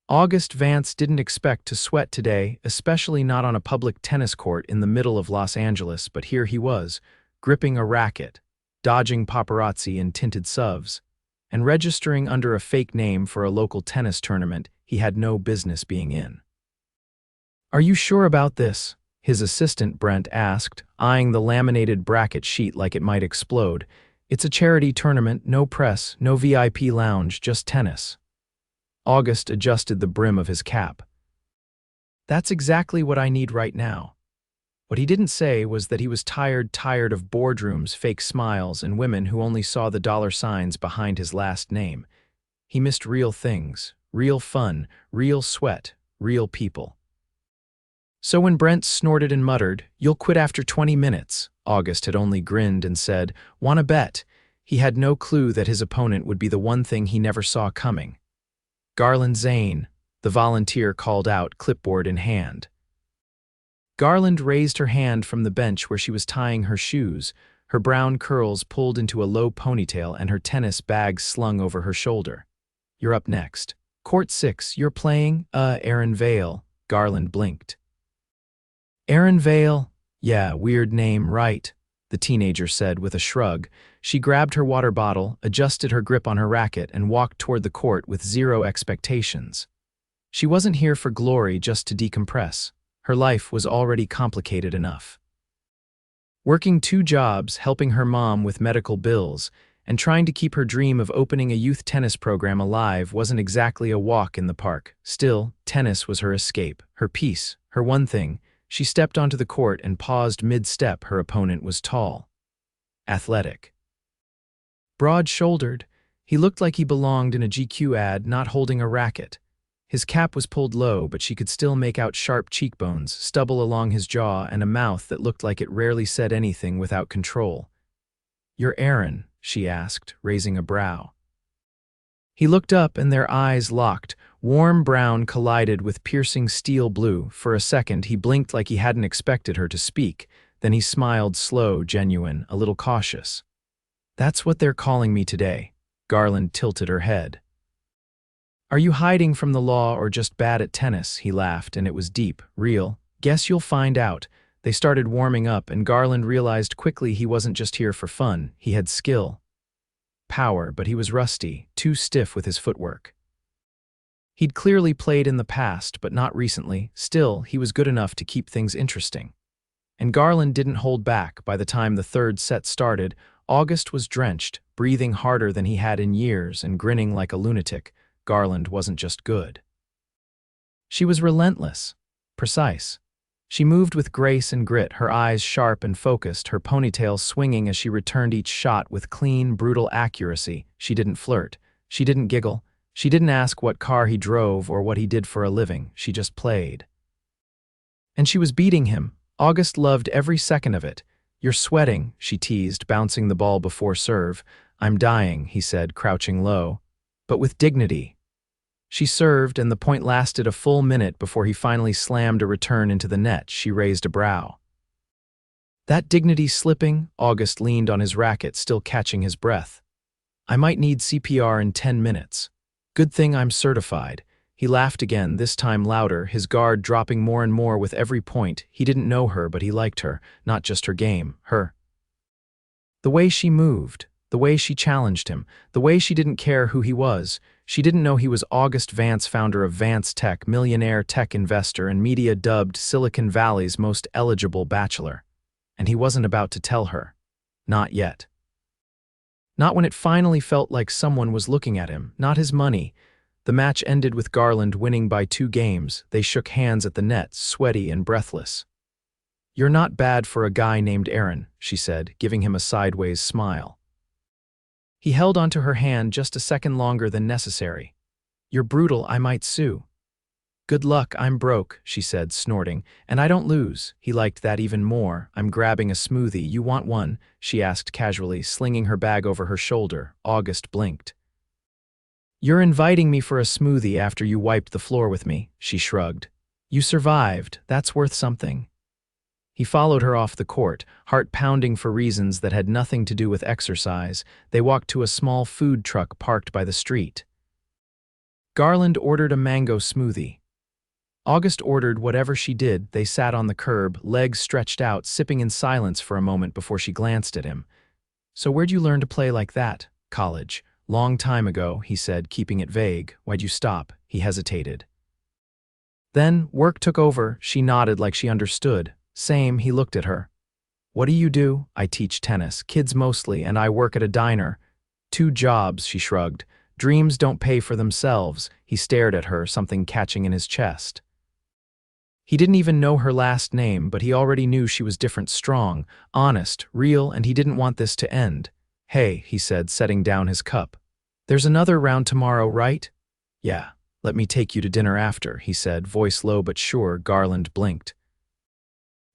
August Vance didn't expect to sweat today, especially not on a public tennis court in the middle of Los Angeles, but here he was, gripping a racket, dodging paparazzi in tinted subs, and registering under a fake name for a local tennis tournament he had no business being in. "Are you sure about this?" his assistant Brent asked, eyeing the laminated bracket sheet like it might explode. "It's a charity tournament, no press, no VIP lounge, just tennis." August adjusted the brim of his cap. "That's exactly what I need right now." What he didn't say was that he was tired of boardrooms, fake smiles, and women who only saw the dollar signs behind his last name. He missed real things, real fun, real sweat, real people. So when Brent snorted and muttered, "You'll quit after 20 minutes, August had only grinned and said, "Wanna bet?" He had no clue that his opponent would be the one thing he never saw coming. "Garland Zane," the volunteer called out, clipboard in hand. Garland raised her hand from the bench where she was tying her shoes, her brown curls pulled into a low ponytail and her tennis bag slung over her shoulder. "You're up next. Court 6, you're playing, Aaron Vale." Garland blinked. "Aaron Vale? Yeah, weird name, right?" the teenager said with a shrug. She grabbed her water bottle, adjusted her grip on her racket, and walked toward the court with zero expectations. She wasn't here for glory, just to decompress. Her life was already complicated enough. Working 2 jobs, helping her mom with medical bills, and trying to keep her dream of opening a youth tennis program alive wasn't exactly a walk in the park. Still, tennis was her escape, her peace, her one thing. She stepped onto the court and paused mid-step. Her opponent was tall, athletic, broad-shouldered. He looked like he belonged in a GQ ad, not holding a racket. His cap was pulled low, but she could still make out sharp cheekbones, stubble along his jaw, and a mouth that looked like it rarely said anything without control. "You're Aaron?" she asked, raising a brow. He looked up and their eyes locked. Warm brown collided with piercing steel blue. For a second, he blinked like he hadn't expected her to speak. Then he smiled, slow, genuine, a little cautious. "That's what they're calling me today." Garland tilted her head. "Are you hiding from the law or just bad at tennis?" He laughed, and it was deep, real. "Guess you'll find out." They started warming up, and Garland realized quickly he wasn't just here for fun. He had skill, power, but he was rusty, too stiff with his footwork. He'd clearly played in the past, but not recently. Still, he was good enough to keep things interesting. And Garland didn't hold back. By the time the 3rd set started, August was drenched, breathing harder than he had in years and grinning like a lunatic. Garland wasn't just good. She was relentless, precise. She moved with grace and grit, her eyes sharp and focused, her ponytail swinging as she returned each shot with clean, brutal accuracy. She didn't flirt. She didn't giggle. She didn't ask what car he drove or what he did for a living. She just played. And she was beating him. August loved every second of it. "You're sweating," she teased, bouncing the ball before serve. "I'm dying," he said, crouching low, but with dignity. She served, and the point lasted a full minute before he finally slammed a return into the net. She raised a brow. "That dignity slipping?" August leaned on his racket, still catching his breath. "I might need CPR in 10 minutes. Good thing I'm certified." He laughed again, this time louder, his guard dropping more and more with every point. He didn't know her, but he liked her, not just her game, her. The way she moved, the way she challenged him, the way she didn't care who he was. She didn't know he was August Vance, founder of Vance Tech, millionaire tech investor, and media dubbed Silicon Valley's most eligible bachelor. And he wasn't about to tell her. Not yet. Not when it finally felt like someone was looking at him, not his money. The match ended with Garland winning by 2 games. They shook hands at the net, sweaty and breathless. "You're not bad for a guy named Aaron," she said, giving him a sideways smile. He held onto her hand just a second longer than necessary. "You're brutal, I might sue." "Good luck, I'm broke," she said, snorting, "and I don't lose." He liked that even more. "I'm grabbing a smoothie. You want one?" she asked casually, slinging her bag over her shoulder. August blinked. "You're inviting me for a smoothie after you wiped the floor with me," she shrugged. "You survived. That's worth something." He followed her off the court, heart pounding for reasons that had nothing to do with exercise. They walked to a small food truck parked by the street. Garland ordered a mango smoothie. August ordered whatever she did. They sat on the curb, legs stretched out, sipping in silence for a moment before she glanced at him. "So where'd you learn to play like that?" "College. Long time ago," he said, keeping it vague. "Why'd you stop?" He hesitated. "Then, work took over." She nodded like she understood. "Same," he looked at her. "What do you do?" "I teach tennis, kids mostly, and I work at a diner." "Two jobs," she shrugged. "Dreams don't pay for themselves." He stared at her, something catching in his chest. He didn't even know her last name, but he already knew she was different, strong, honest, real, and he didn't want this to end. "Hey," he said, setting down his cup. "There's another round tomorrow, right?" "Yeah. Let me take you to dinner after," he said, voice low but sure. Garland blinked.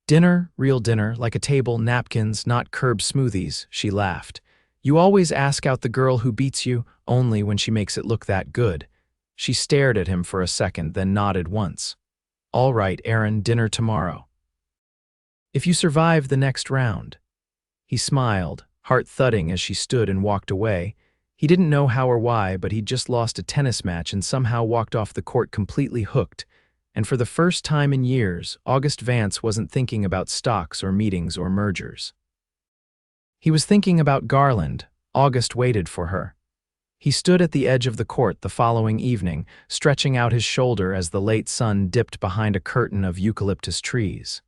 "Dinner? Real dinner, like a table, napkins, not curb smoothies," she laughed. "You always ask out the girl who beats you, only when she makes it look that good." She stared at him for a second, then nodded once. "All right, Aaron, dinner tomorrow. If you survive the next round." He smiled, heart thudding as she stood and walked away. He didn't know how or why, but he'd just lost a tennis match and somehow walked off the court completely hooked. And for the first time in years, August Vance wasn't thinking about stocks or meetings or mergers. He was thinking about Garland. August waited for her. He stood at the edge of the court the following evening, stretching out his shoulder as the late sun dipped behind a curtain of eucalyptus trees.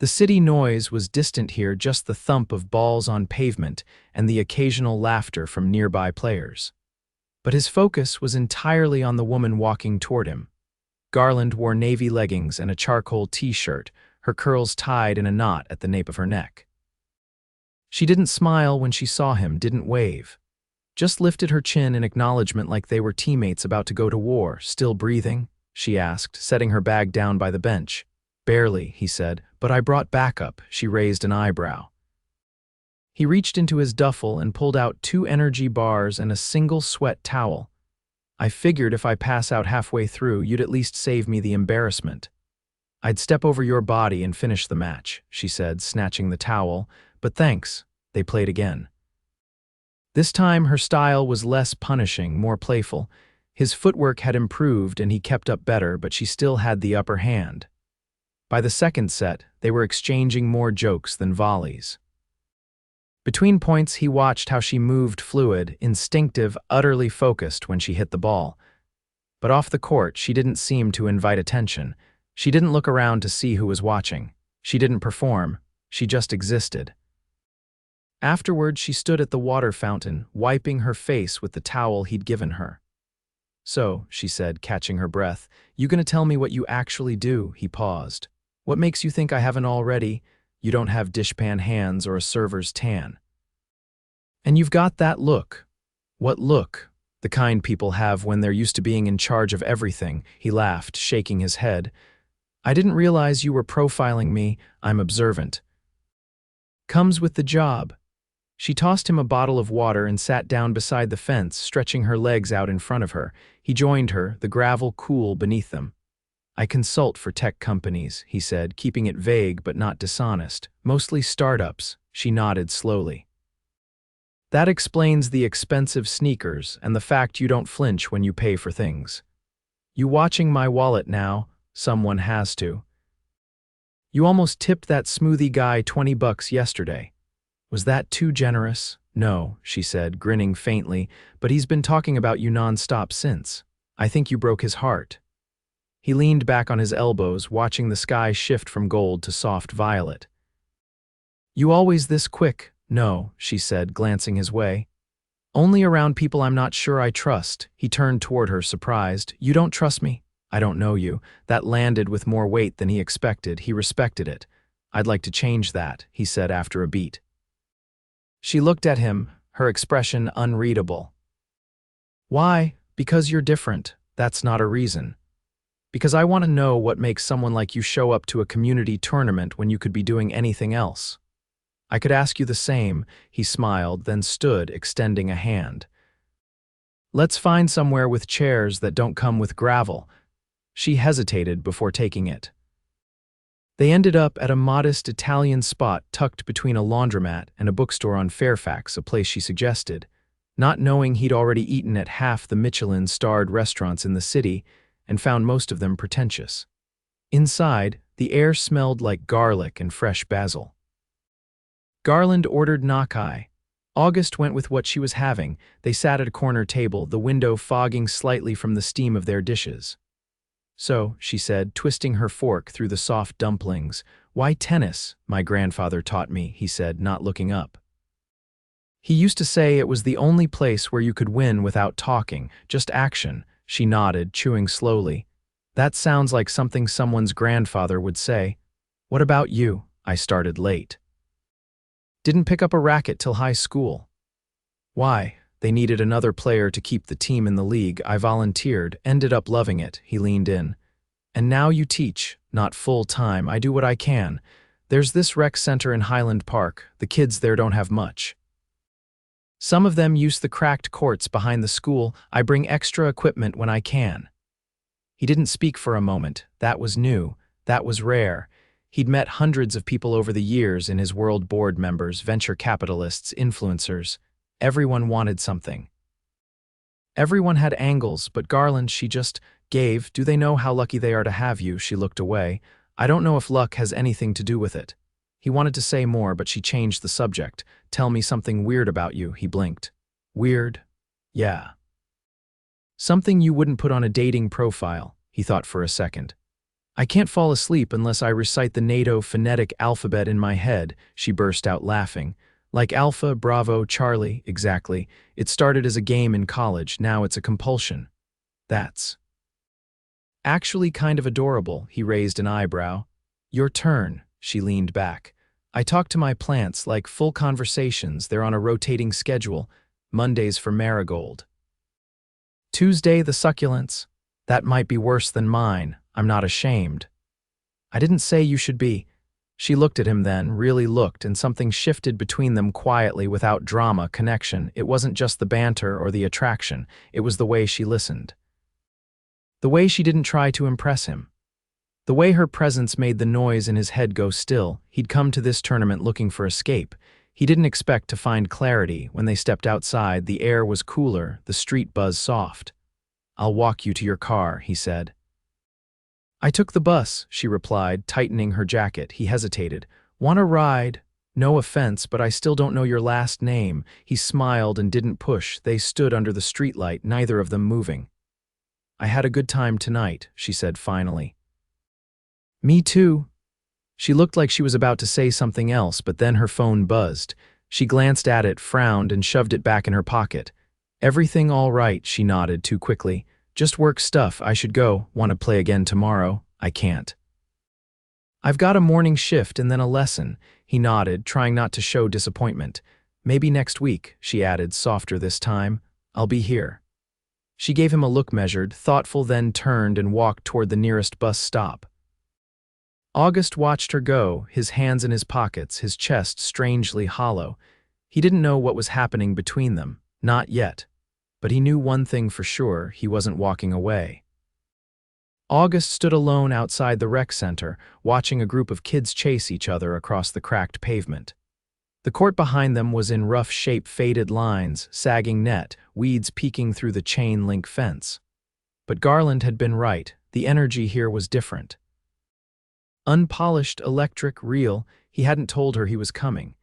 The city noise was distant here, just the thump of balls on pavement and the occasional laughter from nearby players. But his focus was entirely on the woman walking toward him. Garland wore navy leggings and a charcoal t-shirt, her curls tied in a knot at the nape of her neck. She didn't smile when she saw him, didn't wave. Just lifted her chin in acknowledgement like they were teammates about to go to war. "Still breathing?" she asked, setting her bag down by the bench. "Barely," he said, "but I brought backup." She raised an eyebrow. He reached into his duffel and pulled out 2 energy bars and a single sweat towel. "I figured if I pass out halfway through, you'd at least save me the embarrassment." "I'd step over your body and finish the match," she said, snatching the towel. "But thanks." They played again. This time her style was less punishing, more playful. His footwork had improved and he kept up better, but she still had the upper hand. By the second set, they were exchanging more jokes than volleys. Between points, he watched how she moved, fluid, instinctive, utterly focused when she hit the ball. But off the court, she didn't seem to invite attention. She didn't look around to see who was watching. She didn't perform. She just existed. Afterward, she stood at the water fountain, wiping her face with the towel he'd given her. "So," she said, catching her breath, "you gonna tell me what you actually do?" He paused. "What makes you think I haven't already? You don't have dishpan hands or a server's tan. And you've got that look." "What look?" "The kind people have when they're used to being in charge of everything." He laughed, shaking his head. "I didn't realize you were profiling me. I'm observant." "Comes with the job." She tossed him a bottle of water and sat down beside the fence, stretching her legs out in front of her. He joined her, the gravel cool beneath them. "I consult for tech companies," he said, keeping it vague but not dishonest. "Mostly startups." She nodded slowly. "That explains the expensive sneakers and the fact you don't flinch when you pay for things." "You watching my wallet now?" "Someone has to." "You almost tipped that smoothie guy $20 yesterday. Was that too generous?" "No," she said, grinning faintly, "but he's been talking about you nonstop since. I think you broke his heart." He leaned back on his elbows, watching the sky shift from gold to soft violet. "You always this quick?" "No," she said, glancing his way. "Only around people I'm not sure I trust." He turned toward her, surprised. "You don't trust me?" "I don't know you." That landed with more weight than he expected. He respected it. "I'd like to change that," he said after a beat. She looked at him, her expression unreadable. "Why?" "Because you're different. That's not a reason. Because I want to know what makes someone like you show up to a community tournament when you could be doing anything else." "I could ask you the same." He smiled, then stood, extending a hand. "Let's find somewhere with chairs that don't come with gravel." She hesitated before taking it. They ended up at a modest Italian spot tucked between a laundromat and a bookstore on Fairfax, a place she suggested. not knowing he'd already eaten at half the Michelin-starred restaurants in the city and found most of them pretentious. Inside, the air smelled like garlic and fresh basil. Garland ordered gnocchi. August went with what she was having. They sat at a corner table, the window fogging slightly from the steam of their dishes. "So," she said, twisting her fork through the soft dumplings. "Why tennis? My grandfather taught me," he said, not looking up. "He used to say it was the only place where you could win without talking, just action." She nodded, chewing slowly. "That sounds like something someone's grandfather would say. What about you?" "I started late. Didn't pick up a racket till high school." "Why?" "They needed another player to keep the team in the league. I volunteered, ended up loving it." He leaned in. "And now you teach." "Not full-time. I do what I can. There's this rec center in Highland Park. The kids there don't have much. Some of them use the cracked courts behind the school. I bring extra equipment when I can." He didn't speak for a moment. That was new. That was rare. He'd met hundreds of people over the years in his world: board members, venture capitalists, influencers. Everyone wanted something. Everyone had angles, but Garland, she just gave. "Do they know how lucky they are to have you?" She looked away. "I don't know if luck has anything to do with it." He wanted to say more, but she changed the subject. "Tell me something weird about you." He blinked. "Weird? Yeah. Something you wouldn't put on a dating profile." He thought for a second. "I can't fall asleep unless I recite the NATO phonetic alphabet in my head." She burst out laughing. "Like Alpha, Bravo, Charlie." "Exactly. It started as a game in college, now it's a compulsion." "That's actually kind of adorable." He raised an eyebrow. "Your turn." She leaned back. "I talk to my plants, like full conversations. They're on a rotating schedule. Mondays for marigold. Tuesday the succulents. That might be worse than mine. I'm not ashamed." "I didn't say you should be." She looked at him then, really looked, and something shifted between them quietly, without drama, connection. It wasn't just the banter or the attraction. It was the way she listened. The way she didn't try to impress him. The way her presence made the noise in his head go still. He'd come to this tournament looking for escape. He didn't expect to find clarity. When they stepped outside, the air was cooler, the street buzz soft. "I'll walk you to your car," he said. "I took the bus," she replied, tightening her jacket. He hesitated. "Want a ride?" "No offense, but I still don't know your last name." He smiled and didn't push. They stood under the streetlight, neither of them moving. "I had a good time tonight," she said finally. "Me too." She looked like she was about to say something else, but then her phone buzzed. She glanced at it, frowned, and shoved it back in her pocket. "Everything all right?" She nodded too quickly. "Just work stuff. I should go. Want to play again tomorrow?" "I can't. I've got a morning shift and then a lesson." He nodded, trying not to show disappointment. "Maybe next week," she added, softer this time. "I'll be here." She gave him a look, measured, thoughtful, then turned and walked toward the nearest bus stop. August watched her go, his hands in his pockets, his chest strangely hollow. He didn't know what was happening between them, not yet. But he knew one thing for sure: he wasn't walking away. August stood alone outside the rec center, watching a group of kids chase each other across the cracked pavement. The court behind them was in rough shape, faded lines, sagging net, weeds peeking through the chain-link fence. But Garland had been right. The energy here was different. Unpolished, electric, real. He hadn't told her he was coming.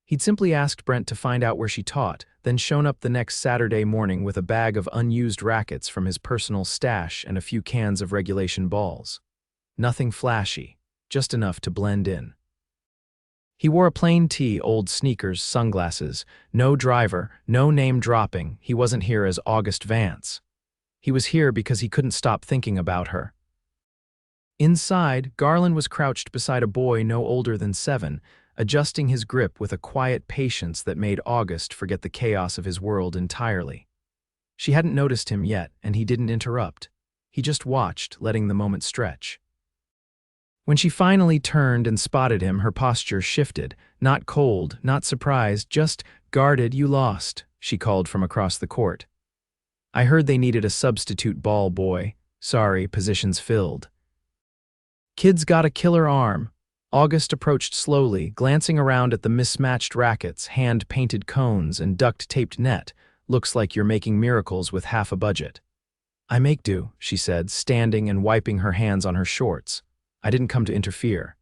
He'd simply asked Brent to find out where she taught, then shown up the next Saturday morning with a bag of unused rackets from his personal stash and a few cans of regulation balls. Nothing flashy, just enough to blend in. He wore a plain tee, old sneakers, sunglasses. No driver, no name dropping. He wasn't here as August Vance. He was here because he couldn't stop thinking about her. Inside, Garland was crouched beside a boy no older than 7, adjusting his grip with a quiet patience that made August forget the chaos of his world entirely. She hadn't noticed him yet, and he didn't interrupt. He just watched, letting the moment stretch. When she finally turned and spotted him, her posture shifted. Not cold, not surprised, just guarded. "You lost," she called from across the court. "I heard they needed a substitute ball boy. Sorry, position's filled." "Kid's got a killer arm." August approached slowly, glancing around at the mismatched rackets, hand-painted cones, and duct-taped net, Looks like you're making miracles with half a budget." "I make do," she said, standing and wiping her hands on her shorts. "I didn't come to interfere."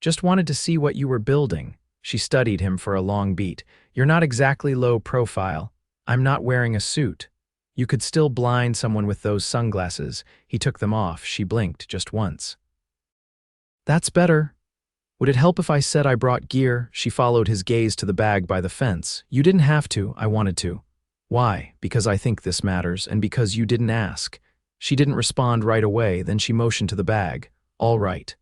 "Just wanted to see what you were building." She studied him for a long beat. "You're not exactly low profile. I'm not wearing a suit. You could still blind someone with those sunglasses." He took them off. She blinked just once. "That's better. Would it help if I said I brought gear?" She followed his gaze to the bag by the fence. "You didn't have to. I wanted to." "Why?" "Because I think this matters, and because you didn't ask." She didn't respond right away, then she motioned to the bag. "All right.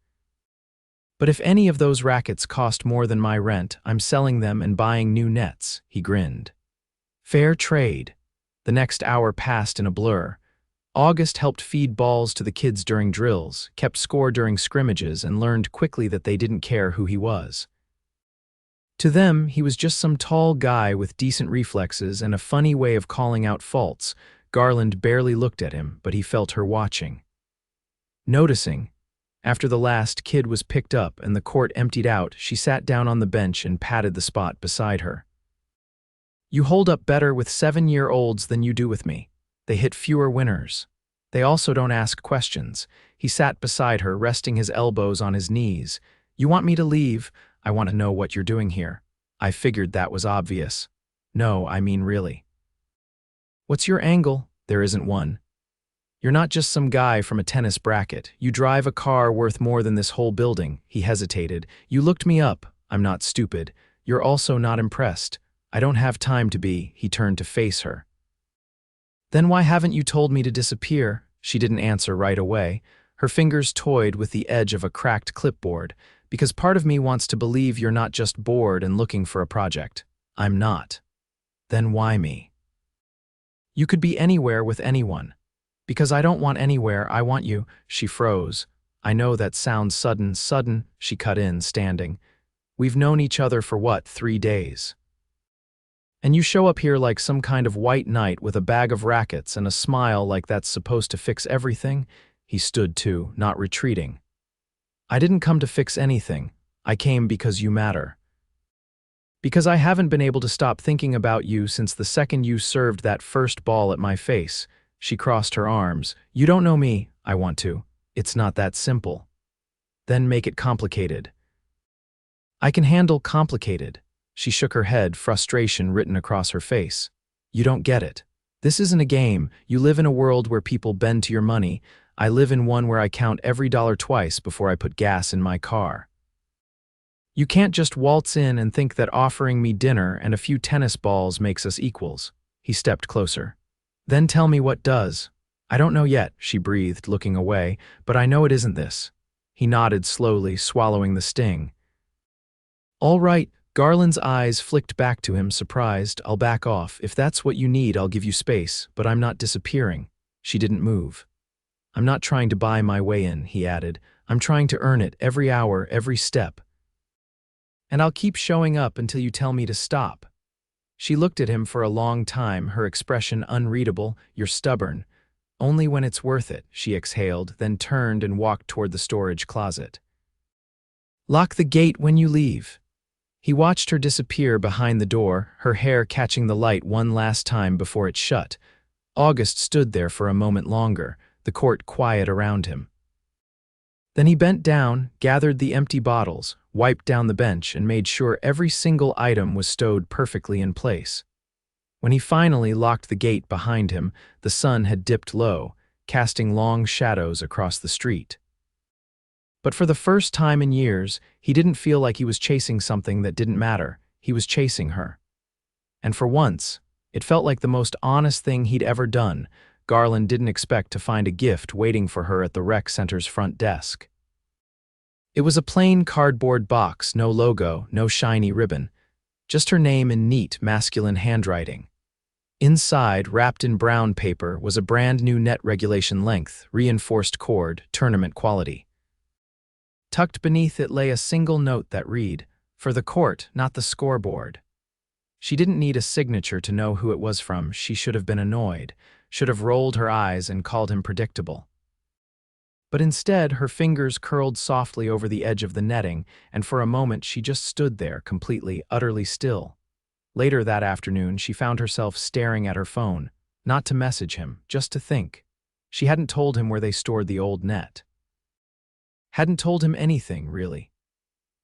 But if any of those rackets cost more than my rent, I'm selling them and buying new nets." He grinned. "Fair trade." The next hour passed in a blur. August helped feed balls to the kids during drills, kept score during scrimmages, and learned quickly that they didn't care who he was. To them, he was just some tall guy with decent reflexes and a funny way of calling out faults. Garland barely looked at him, but he felt her watching. Noticing, after the last kid was picked up and the court emptied out, she sat down on the bench and patted the spot beside her. "You hold up better with 7-year-olds than you do with me. They hit fewer winners. They also don't ask questions." He sat beside her, resting his elbows on his knees. "You want me to leave? I want to know what you're doing here." "I figured that was obvious." "No, I mean really." "What's your angle?" "There isn't one. You're not just some guy from a tennis bracket. You drive a car worth more than this whole building." He hesitated. "You looked me up. I'm not stupid. You're also not impressed." "I don't have time to be." He turned to face her. "Then why haven't you told me to disappear?" She didn't answer right away. Her fingers toyed with the edge of a cracked clipboard. "Because part of me wants to believe you're not just bored and looking for a project." "I'm not." "Then why me?" "You could be anywhere with anyone." "Because I don't want anywhere, I want you." She froze. "I know that sounds sudden," she cut in, standing. "We've known each other for what, 3 days? And you show up here like some kind of white knight with a bag of rackets and a smile like that's supposed to fix everything?" He stood too, not retreating. "I didn't come to fix anything. I came because you matter. Because I haven't been able to stop thinking about you since the second you served that first ball at my face." She crossed her arms. "You don't know me. I want to. It's not that simple." "Then make it complicated." "I can handle complicated." She shook her head, frustration written across her face. "You don't get it. This isn't a game. You live in a world where people bend to your money. I live in one where I count every dollar twice before I put gas in my car. You can't just waltz in and think that offering me dinner and a few tennis balls makes us equals." He stepped closer. "Then tell me what does." "I don't know yet," she breathed, looking away, "but I know it isn't this." He nodded slowly, swallowing the sting. "All right." Garland's eyes flicked back to him, surprised. "I'll back off. If that's what you need, I'll give you space, but I'm not disappearing." She didn't move. "I'm not trying to buy my way in," he added. "I'm trying to earn it every hour, every step. And I'll keep showing up until you tell me to stop." She looked at him for a long time, her expression unreadable. "You're stubborn." "Only when it's worth it," she exhaled, then turned and walked toward the storage closet. "Lock the gate when you leave." He watched her disappear behind the door, her hair catching the light one last time before it shut. August stood there for a moment longer, the court quiet around him. Then he bent down, gathered the empty bottles, wiped down the bench, and made sure every single item was stowed perfectly in place. When he finally locked the gate behind him, the sun had dipped low, casting long shadows across the street. But for the first time in years, he didn't feel like he was chasing something that didn't matter. He was chasing her. And for once, it felt like the most honest thing he'd ever done. Garland didn't expect to find a gift waiting for her at the rec center's front desk. It was a plain cardboard box, no logo, no shiny ribbon, just her name in neat, masculine handwriting. Inside, wrapped in brown paper, was a brand new net regulation length, reinforced cord, tournament quality. Tucked beneath it lay a single note that read, "For the court, not the scoreboard." She didn't need a signature to know who it was from. She should have been annoyed, should have rolled her eyes and called him predictable. But instead, her fingers curled softly over the edge of the netting, and for a moment she just stood there, completely, utterly still. Later that afternoon, she found herself staring at her phone, not to message him, just to think. She hadn't told him where they stored the old net. Hadn't told him anything, really.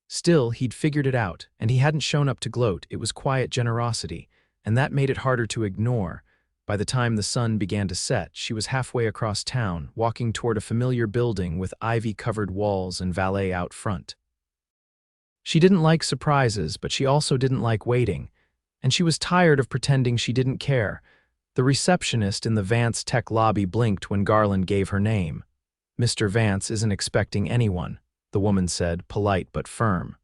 Still, he'd figured it out, and he hadn't shown up to gloat. It was quiet generosity, and that made it harder to ignore. By the time the sun began to set, she was halfway across town, walking toward a familiar building with ivy-covered walls and valet out front. She didn't like surprises, but she also didn't like waiting, and she was tired of pretending she didn't care. The receptionist in the Vance tech lobby blinked when Garland gave her name. "Mr. Vance isn't expecting anyone," the woman said, polite but firm.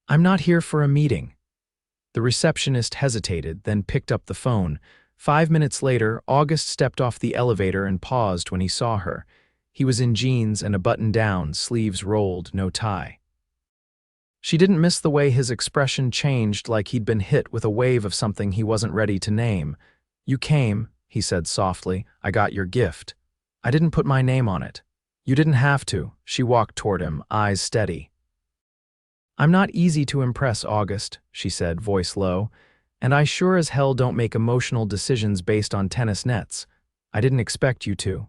"I'm not here for a meeting." The receptionist hesitated, then picked up the phone. 5 minutes later, August stepped off the elevator and paused when he saw her. He was in jeans and a button-down, sleeves rolled, no tie. She didn't miss the way his expression changed, like he'd been hit with a wave of something he wasn't ready to name. "You came," he said softly. "I got your gift. I didn't put my name on it." "You didn't have to." She walked toward him, eyes steady. "I'm not easy to impress, August," she said, voice low. "And I sure as hell don't make emotional decisions based on tennis nets. I didn't expect you to.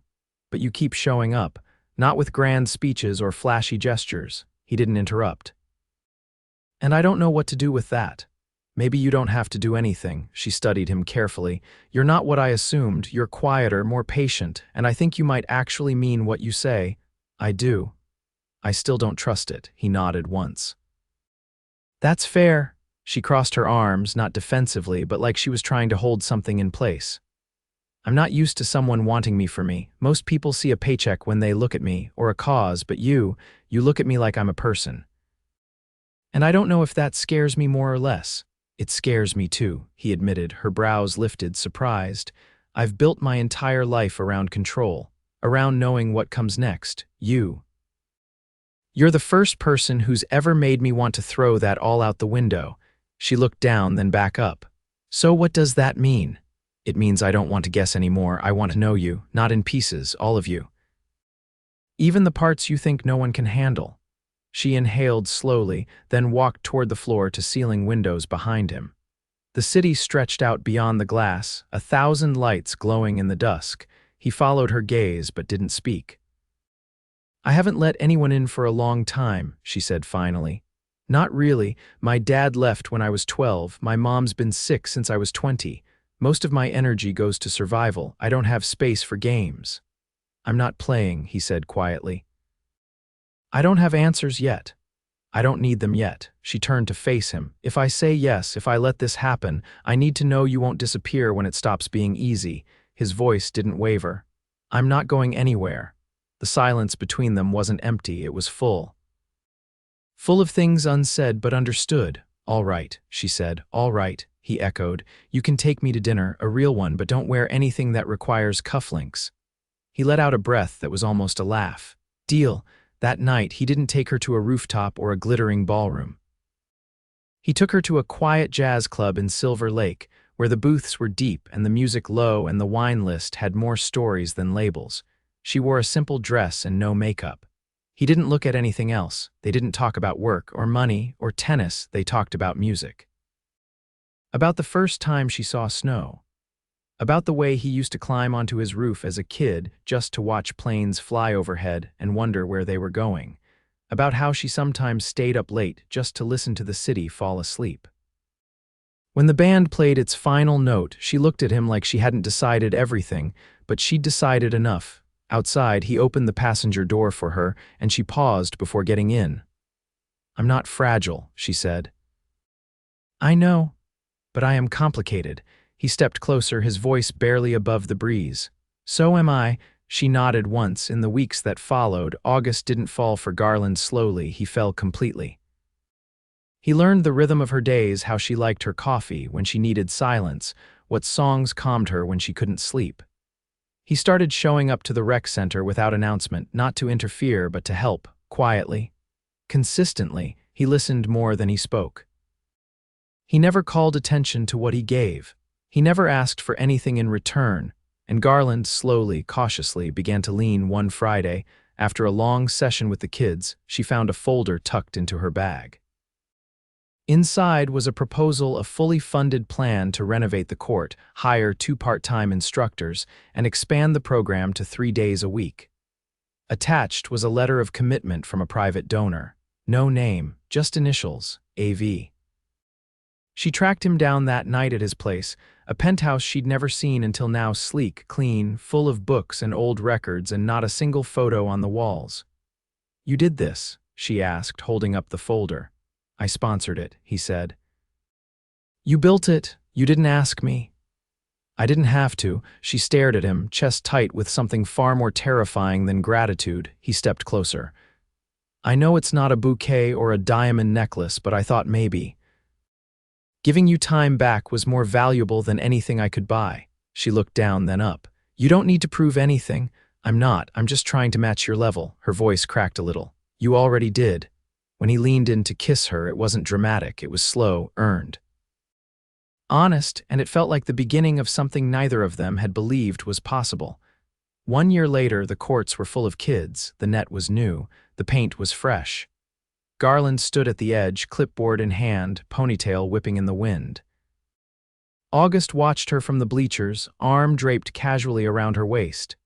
But you keep showing up, not with grand speeches or flashy gestures." He didn't interrupt. "And I don't know what to do with that." "Maybe you don't have to do anything." She studied him carefully. "You're not what I assumed. You're quieter, more patient, and I think you might actually mean what you say." "I do. I still don't trust it." He nodded once. "That's fair." She crossed her arms, not defensively, but like she was trying to hold something in place. "I'm not used to someone wanting me for me. Most people see a paycheck when they look at me, or a cause, but you look at me like I'm a person. And I don't know if that scares me more or less." "It scares me too," he admitted, her brows lifted, surprised. "I've built my entire life around control, around knowing what comes next. You're the first person who's ever made me want to throw that all out the window." She looked down, then back up. "So what does that mean?" "It means I don't want to guess anymore. I want to know you, not in pieces, all of you. Even the parts you think no one can handle." She inhaled slowly, then walked toward the floor-to-ceiling windows behind him. The city stretched out beyond the glass, 1,000 lights glowing in the dusk. He followed her gaze but didn't speak. "I haven't let anyone in for a long time," she said finally. "Not really. My dad left when I was 12. My mom's been sick since I was 20. Most of my energy goes to survival. I don't have space for games." "I'm not playing," he said quietly. "I don't have answers yet. I don't need them yet." She turned to face him. "If I say yes, if I let this happen, I need to know you won't disappear when it stops being easy." His voice didn't waver. "I'm not going anywhere." The silence between them wasn't empty, it was full. Full of things unsaid but understood. "All right," she said. "All right," he echoed. "You can take me to dinner, a real one, but don't wear anything that requires cufflinks." He let out a breath that was almost a laugh. "Deal." That night, he didn't take her to a rooftop or a glittering ballroom. He took her to a quiet jazz club in Silver Lake, where the booths were deep and the music low and the wine list had more stories than labels. She wore a simple dress and no makeup. He didn't look at anything else. They didn't talk about work or money or tennis. They talked about music. About the first time she saw snow. About the way he used to climb onto his roof as a kid just to watch planes fly overhead and wonder where they were going. About how she sometimes stayed up late just to listen to the city fall asleep. When the band played its final note, she looked at him like she hadn't decided everything, but she'd decided enough. Outside, he opened the passenger door for her, and she paused before getting in. "I'm not fragile," she said. "I know, but I am complicated." He stepped closer, his voice barely above the breeze. "So am I." She nodded once. In the weeks that followed, August didn't fall for Garland slowly, he fell completely. He learned the rhythm of her days, how she liked her coffee when she needed silence, what songs calmed her when she couldn't sleep. He started showing up to the rec center without announcement, not to interfere but to help, quietly. Consistently, he listened more than he spoke. He never called attention to what he gave. He never asked for anything in return, and Garland slowly, cautiously began to lean one Friday. After a long session with the kids, she found a folder tucked into her bag. Inside was a proposal, a fully funded plan to renovate the court, hire 2 part-time instructors, and expand the program to 3 days a week. Attached was a letter of commitment from a private donor. No name, just initials, AV. She tracked him down that night at his place, a penthouse she'd never seen until now, sleek, clean, full of books and old records, and not a single photo on the walls. "You did this?" she asked, holding up the folder. "I sponsored it," he said. "You built it. You didn't ask me." "I didn't have to." She stared at him, chest tight with something far more terrifying than gratitude. He stepped closer. "I know it's not a bouquet or a diamond necklace, but I thought maybe. Giving you time back was more valuable than anything I could buy." She looked down, then up. "You don't need to prove anything." I'm just trying to match your level." Her voice cracked a little. "You already did." When he leaned in to kiss her, it wasn't dramatic, it was slow, earned. Honest, and it felt like the beginning of something neither of them had believed was possible. 1 year later, the courts were full of kids, the net was new, the paint was fresh. Garland stood at the edge, clipboard in hand, ponytail whipping in the wind. August watched her from the bleachers, arm draped casually around her waist.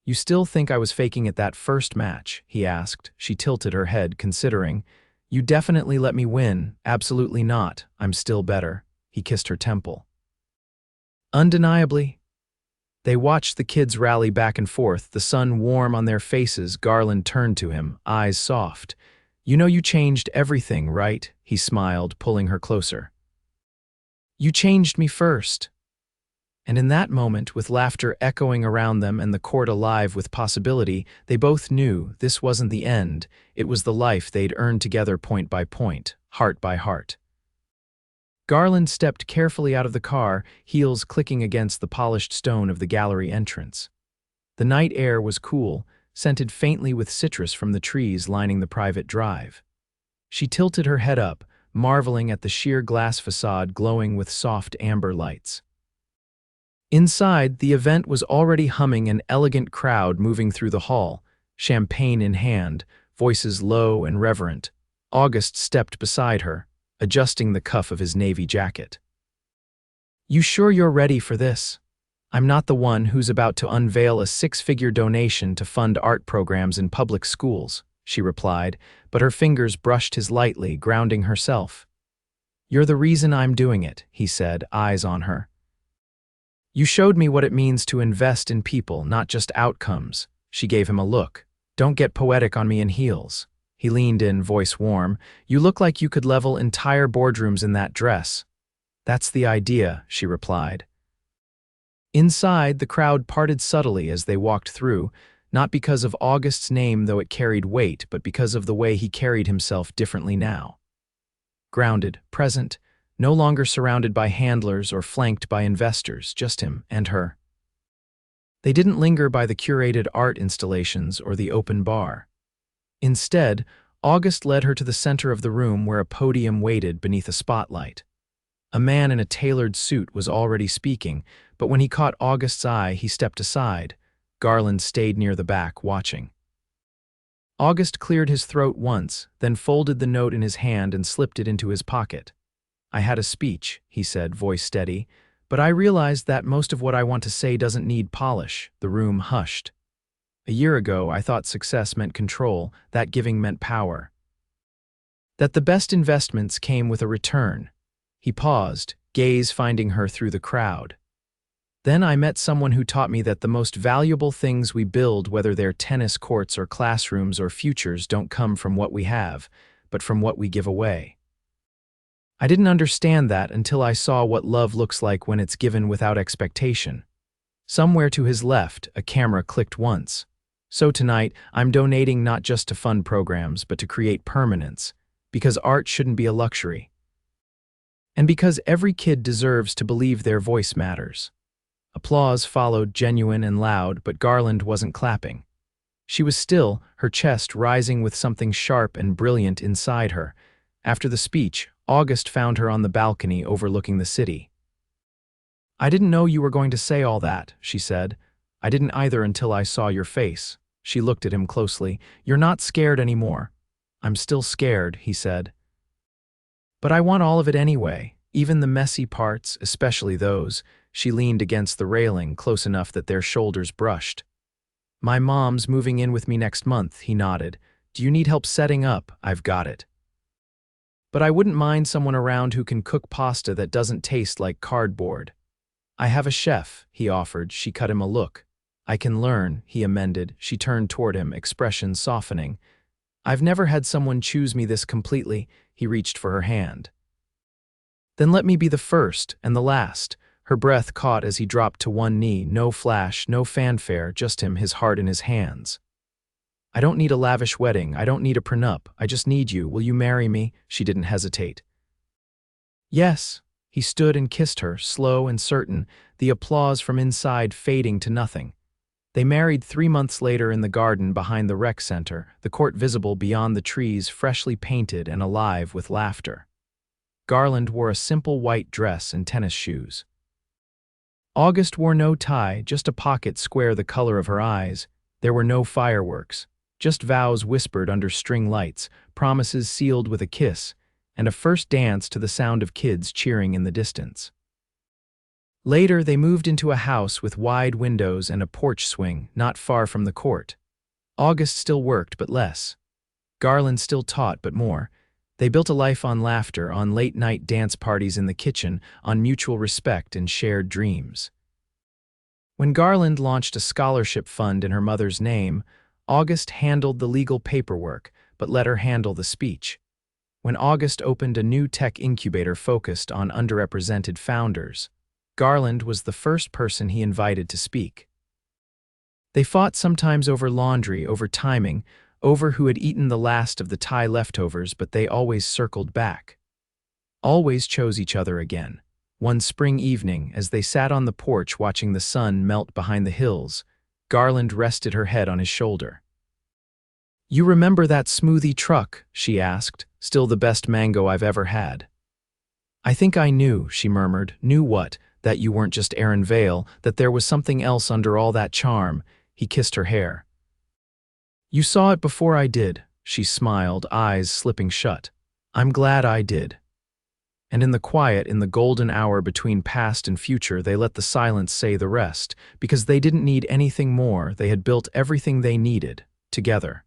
"You still think I was faking it that first match?" he asked. She tilted her head, considering. "You definitely let me win." "Absolutely not. I'm still better." He kissed her temple. "Undeniably." They watched the kids rally back and forth, the sun warm on their faces. Garland turned to him, eyes soft. "You know you changed everything, right?" He smiled, pulling her closer. "You changed me first." And in that moment, with laughter echoing around them and the court alive with possibility, they both knew this wasn't the end, it was the life they'd earned together, point by point, heart by heart. Garland stepped carefully out of the car, heels clicking against the polished stone of the gallery entrance. The night air was cool, scented faintly with citrus from the trees lining the private drive. She tilted her head up, marveling at the sheer glass facade glowing with soft amber lights. Inside, the event was already humming, an elegant crowd moving through the hall, champagne in hand, voices low and reverent. August stepped beside her, adjusting the cuff of his navy jacket. "You sure you're ready for this? I'm not the one who's about to unveil a 6-figure donation to fund art programs in public schools," she replied, but her fingers brushed his lightly, grounding herself. "You're the reason I'm doing it," he said, eyes on her. "You showed me what it means to invest in people, not just outcomes." She gave him a look. "Don't get poetic on me in heels." He leaned in, voice warm. "You look like you could level entire boardrooms in that dress." "That's the idea," she replied. Inside, the crowd parted subtly as they walked through, not because of August's name, though it carried weight, but because of the way he carried himself differently now. Grounded, present, no longer surrounded by handlers or flanked by investors, just him and her. They didn't linger by the curated art installations or the open bar. Instead, August led her to the center of the room where a podium waited beneath a spotlight. A man in a tailored suit was already speaking, but when he caught August's eye, he stepped aside. Garland stayed near the back, watching. August cleared his throat once, then folded the note in his hand and slipped it into his pocket. "I had a speech," he said, voice steady, "but I realized that most of what I want to say doesn't need polish." The room hushed. "A year ago, I thought success meant control, that giving meant power. That the best investments came with a return." He paused, gaze finding her through the crowd. "Then I met someone who taught me that the most valuable things we build, whether they're tennis courts or classrooms or futures, don't come from what we have, but from what we give away. I didn't understand that until I saw what love looks like when it's given without expectation." Somewhere to his left, a camera clicked once. "So tonight, I'm donating not just to fund programs, but to create permanence, because art shouldn't be a luxury. And because every kid deserves to believe their voice matters." Applause followed, genuine and loud, but Garland wasn't clapping. She was still, her chest rising with something sharp and brilliant inside her. After the speech, August found her on the balcony overlooking the city. "I didn't know you were going to say all that," she said. "I didn't either until I saw your face." She looked at him closely. "You're not scared anymore." "I'm still scared," he said. But I want all of it anyway, even the messy parts, especially those. She leaned against the railing, close enough that their shoulders brushed. My mom's moving in with me next month, he nodded. Do you need help setting up? I've got it. But I wouldn't mind someone around who can cook pasta that doesn't taste like cardboard. I have a chef, he offered. She cut him a look. I can learn, he amended. She turned toward him, expression softening. I've never had someone choose me this completely. He reached for her hand. Then let me be the first and the last. Her breath caught as he dropped to one knee, no flash, no fanfare, just him, his heart in his hands. I don't need a lavish wedding, I don't need a prenup, I just need you. Will you marry me? She didn't hesitate. Yes. He stood and kissed her, slow and certain, the applause from inside fading to nothing. They married 3 months later in the garden behind the rec center, the court visible beyond the trees, freshly painted and alive with laughter. Garland wore a simple white dress and tennis shoes. August wore no tie, just a pocket square the color of her eyes. There were no fireworks, just vows whispered under string lights, promises sealed with a kiss, and a first dance to the sound of kids cheering in the distance. Later, they moved into a house with wide windows and a porch swing, not far from the court. August still worked, but less. Garland still taught, but more. They built a life on laughter, on late-night dance parties in the kitchen, on mutual respect and shared dreams. When Garland launched a scholarship fund in her mother's name, August handled the legal paperwork, but let her handle the speech. When August opened a new tech incubator focused on underrepresented founders, Garland was the first person he invited to speak. They fought sometimes over laundry, over timing, over who had eaten the last of the Thai leftovers, but they always circled back. Always chose each other again. One spring evening, as they sat on the porch watching the sun melt behind the hills, Garland rested her head on his shoulder. You remember that smoothie truck? She asked. Still the best mango I've ever had. I think I knew, she murmured. Knew what? That you weren't just Aaron Vale, that there was something else under all that charm. He kissed her hair. You saw it before I did, she smiled, eyes slipping shut. I'm glad I did. And in the quiet, in the golden hour between past and future, they let the silence say the rest, because they didn't need anything more. They had built everything they needed, together.